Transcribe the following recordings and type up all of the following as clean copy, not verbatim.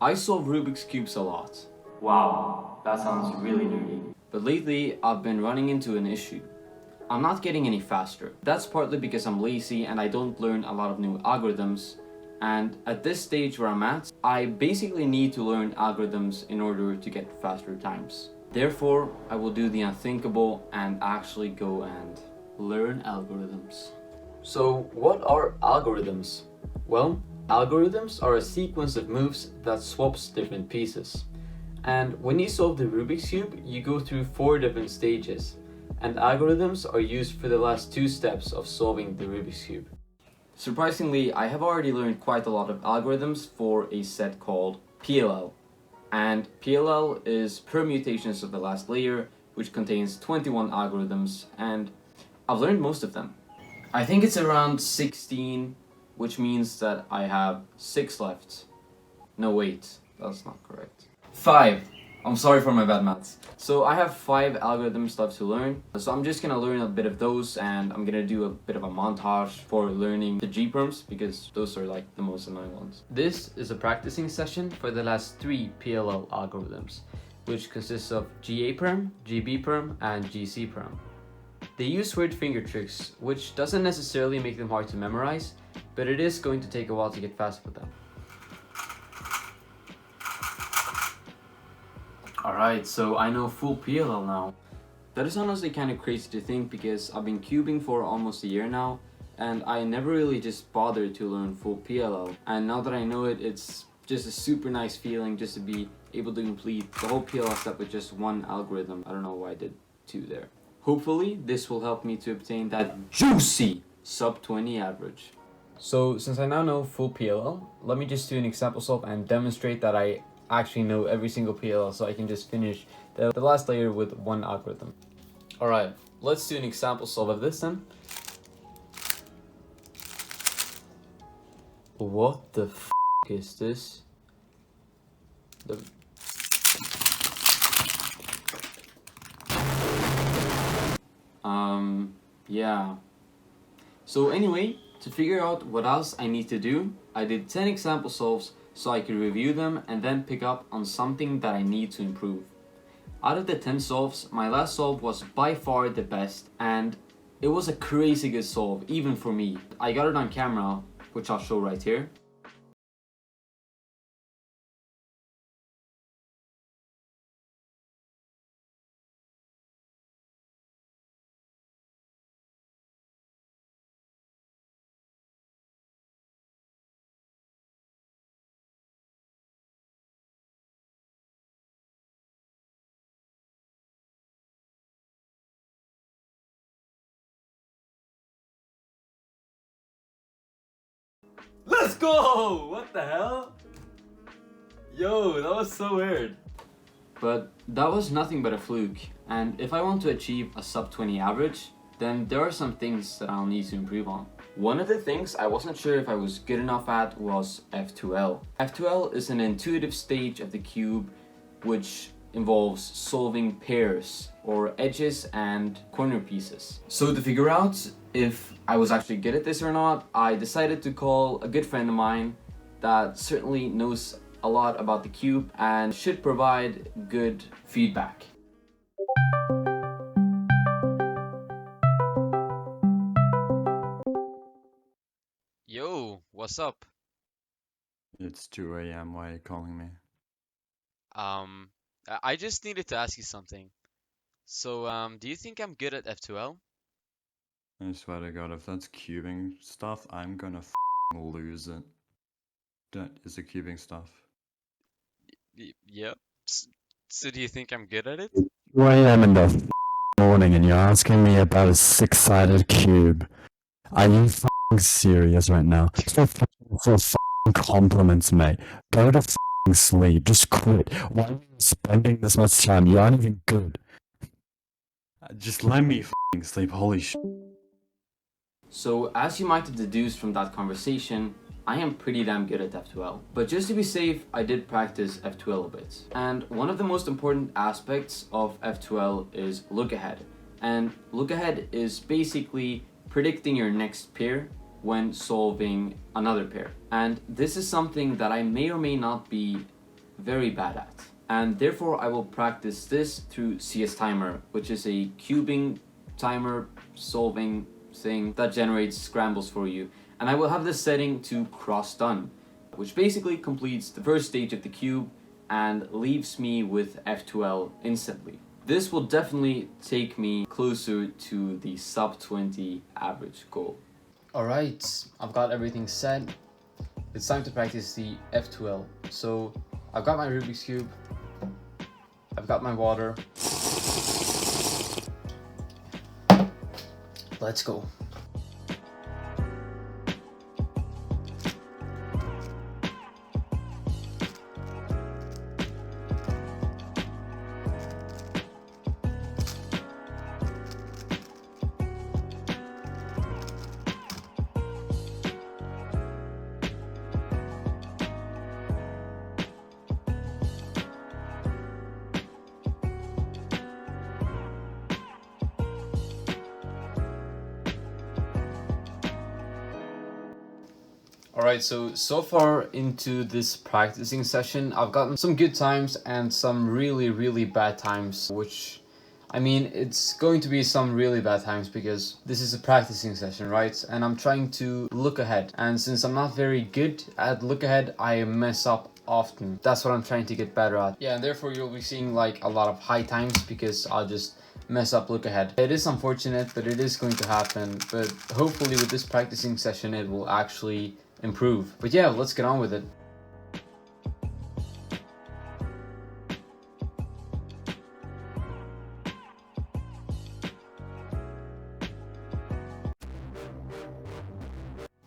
I solve Rubik's Cubes a lot. Wow, that sounds really nerdy. But lately, I've been running into an issue. I'm not getting any faster. That's partly because I'm lazy and I don't learn a lot of new algorithms. And at this stage where I'm at, I basically need to learn algorithms in order to get faster times. Therefore, I will do the unthinkable and actually go and learn algorithms. So, what are algorithms? Well, algorithms are a sequence of moves that swaps different pieces. And when you solve the Rubik's Cube, you go through 4 different stages. And algorithms are used for the last 2 steps of solving the Rubik's Cube. Surprisingly, I have already learned quite a lot of algorithms for a set called PLL. And PLL is permutations of the last layer, which contains 21 algorithms, and I've learned most of them. I think it's around 16, which means that I have 6 left. No, wait, that's not correct. 5! I'm sorry for my bad maths. So I have 5 algorithms left to learn. So I'm just gonna learn a bit of those, and I'm gonna do a bit of a montage for learning the Gperms because those are like the most annoying ones. This is a practicing session for the last 3 PLL algorithms, which consists of Gperm, Gbperm, and Gcperm. They use weird finger tricks, which doesn't necessarily make them hard to memorize, but it is going to take a while to get fast with them. Alright, so I know full PLL now. That is honestly kind of crazy to think because I've been cubing for almost a year now and I never really just bothered to learn full PLL. And now that I know it, it's just a super nice feeling just to be able to complete the whole PLL step with just 1 algorithm. I don't know why I did 2 there. Hopefully, this will help me to obtain that juicy sub 20 average. So since I now know full PLL, let me just do an example solve and demonstrate that I actually know every single PLL so I can just finish the last layer with 1 algorithm. Alright, let's do an example solve of this then. What the f is this? Yeah. So anyway, to figure out what else I need to do, I did 10 example solves so I could review them and then pick up on something that I need to improve. Out of the 10 solves, my last solve was by far the best and it was a crazy good solve, even for me. I got it on camera, which I'll show right here. Let's go! What the hell? Yo, that was so weird. But that was nothing but a fluke, and if I want to achieve a sub 20 average, then there are some things that I'll need to improve on. One of the things I wasn't sure if I was good enough at was F2L. F2L is an intuitive stage of the cube which involves solving pairs or edges and corner pieces. So to figure out if I was actually good at this or not, I decided to call a good friend of mine that certainly knows a lot about the cube and should provide good feedback. Yo, what's up? It's 2 a.m. Why are you calling me? I just needed to ask you something. So, do you think I'm good at F2L? I swear to God, if that's cubing stuff, I'm gonna lose it. That is the cubing stuff. Yep. So do you think I'm good at it? 2 a.m. in the morning and you're asking me about a 6-sided cube. Are you serious right now? For compliments, mate. Go to sleep. Just quit. Why are you spending this much time? You aren't even good. Just let me sleep, holy sh**. So as you might have deduced from that conversation, I am pretty damn good at F2L. But just to be safe, I did practice F2L a bit. And one of the most important aspects of F2L is look ahead. And look ahead is basically predicting your next pair when solving another pair. And this is something that I may or may not be very bad at. And therefore I will practice this through CS Timer, which is a cubing timer solving thing that generates scrambles for you. And I will have this setting to cross done, which basically completes the first stage of the cube and leaves me with F2L instantly. This will definitely take me closer to the sub 20 average goal. Alright, I've got everything set. It's time to practice the F2L. So I've got my Rubik's Cube, I've got my water. Let's go. Alright, so far into this practicing session, I've gotten some good times and some really bad times, which, I mean, it's going to be some really bad times because this is a practicing session, right? And I'm trying to look ahead. And since I'm not very good at look ahead, I mess up often. That's what I'm trying to get better at. Yeah, and therefore you'll be seeing like a lot of high times because I'll just mess up look ahead. It is unfortunate, but it is going to happen. But hopefully with this practicing session, it will actually improve. But yeah, let's get on with it.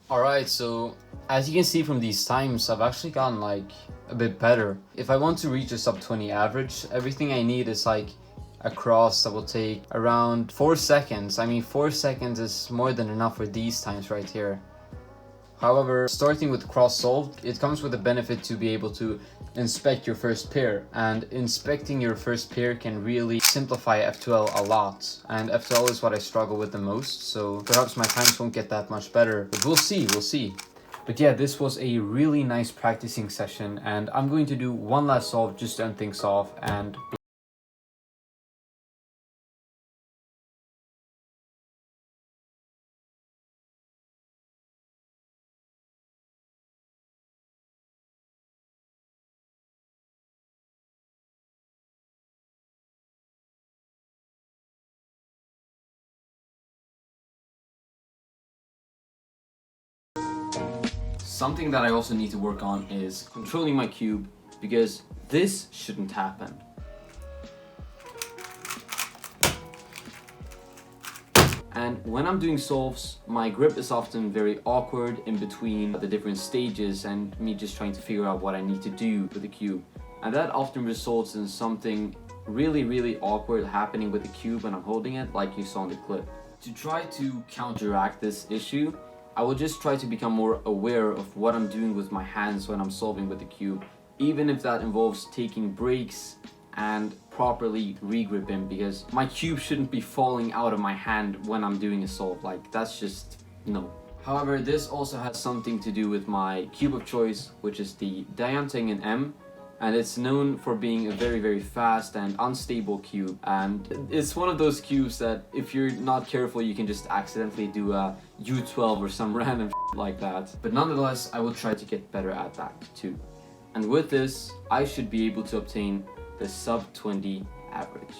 Alright, so as you can see from these times, I've actually gotten like a bit better. If I want to reach a sub 20 average, everything I need is like a cross that will take around 4 seconds. I mean, 4 seconds is more than enough for these times right here. However, starting with cross solved, it comes with a benefit to be able to inspect your first pair, and inspecting your first pair can really simplify F2L a lot, and F2L is what I struggle with the most, so perhaps my times won't get that much better, but we'll see. But yeah, this was a really nice practicing session, and I'm going to do one last solve just to end things off, and something that I also need to work on is controlling my cube, because this shouldn't happen. And when I'm doing solves, my grip is often very awkward in between the different stages and me just trying to figure out what I need to do with the cube. And that often results in something really awkward happening with the cube when I'm holding it, like you saw in the clip. To try to counteract this issue, I will just try to become more aware of what I'm doing with my hands when I'm solving with the cube, even if that involves taking breaks and properly regripping, because my cube shouldn't be falling out of my hand when I'm doing a solve. Like, that's just no. However, this also has something to do with my cube of choice, which is the Dayan Tengyun M, and it's known for being a very fast and unstable cube, and it's one of those cubes that if you're not careful you can just accidentally do a U12 or some random like that. But nonetheless, I will try to get better at that too. And with this, I should be able to obtain the sub 20 average.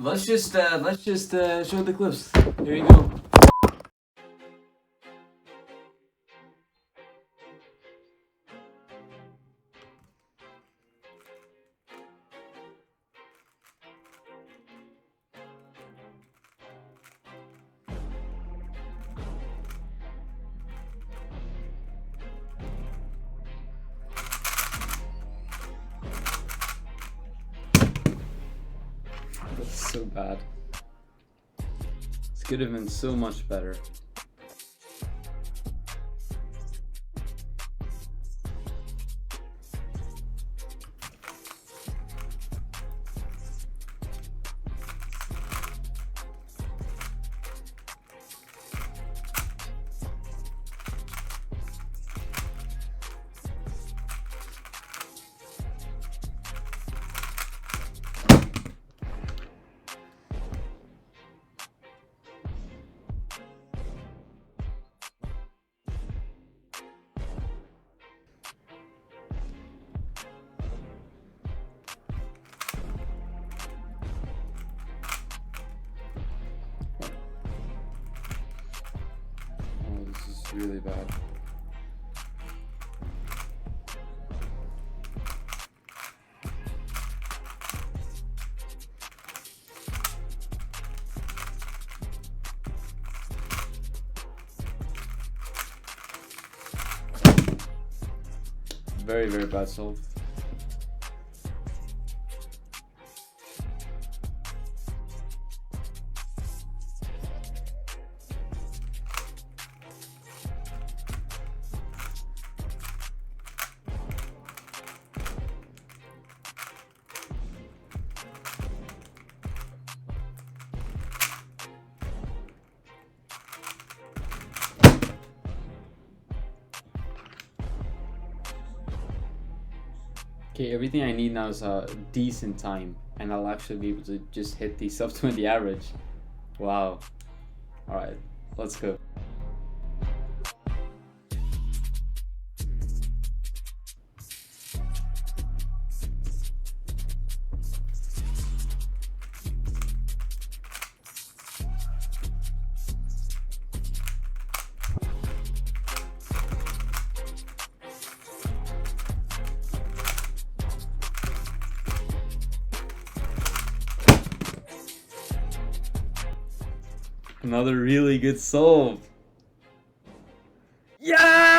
Let's just show the clips. Here you go. That's so bad. could have been so much better. Oh, this is really bad. Very, very bad solve. Okay, everything I need now is a decent time, and I'll actually be able to just hit the sub 20 average. Wow. Alright, let's go. Another really good solve. Yeah!